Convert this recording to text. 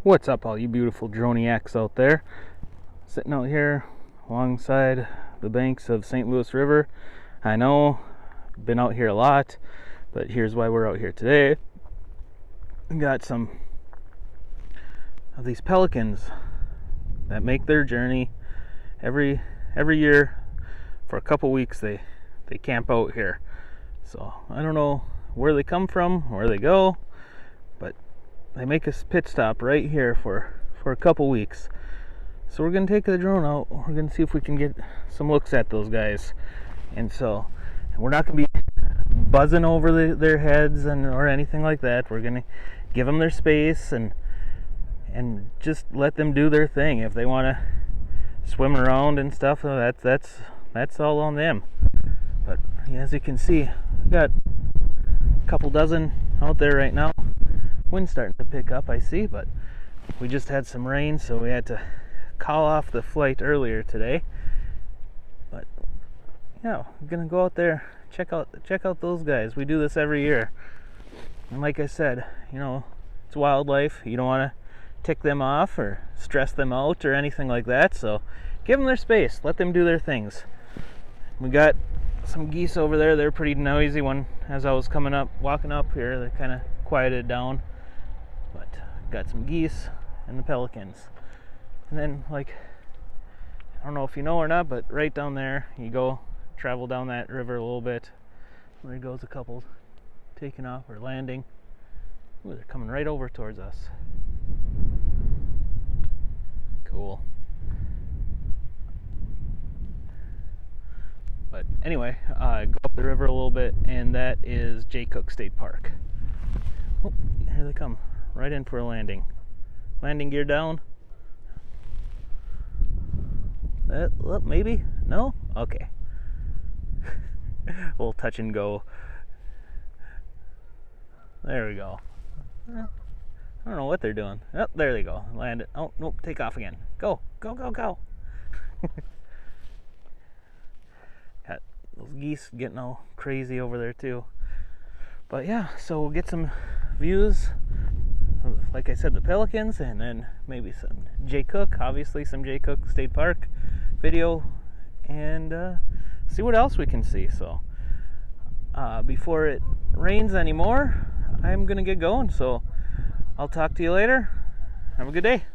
What's up, all you beautiful droniacs out there? Sitting out here alongside the banks of St. Louis River. I know, been out here a lot, but here's why we're out here today. We got some of these pelicans that make their journey every year for a couple weeks. They camp out here. So I don't know where they come from, where they go, but they make a pit stop right here for a couple weeks. So we're going to take the drone out. We're going to see if we can get some looks at those guys. And so we're not going to be buzzing over their heads or anything like that. We're going to give them their space and just let them do their thing. If they want to swim around and stuff, that's all on them. But as you can see, I've got a couple dozen out there right now. Wind's starting to pick up, I see, but we just had some rain, so we had to call off the flight earlier today. But yeah, I'm gonna go out there, check out those guys. We do this every year, and like I said, it's wildlife. You don't want to tick them off or stress them out or anything like that. So give them their space, let them do their things. We got some geese over there. They're pretty noisy. As I was walking up here, they kind of quieted down. But got some geese and the pelicans. And then, I don't know if you know or not, but right down there, travel down that river a little bit. There goes a couple taking off or landing. Ooh, they're coming right over towards us. Cool. But anyway, go up the river a little bit, and that is Jay Cooke State Park. Oh, here they come. Right in for a landing. Landing gear down. Maybe? No? Okay. We'll touch and go. There we go. I don't know what they're doing. Oh, there they go. Landed. Oh, nope. Take off again. Go. Go, go, go. Got those geese getting all crazy over there too. But yeah, so we'll get some views. Like I said, the pelicans, and then maybe some Jay Cooke, obviously some Jay Cooke State Park video, and see what else we can see. So before it rains anymore, I'm gonna get going. So I'll talk to you later. Have a good day.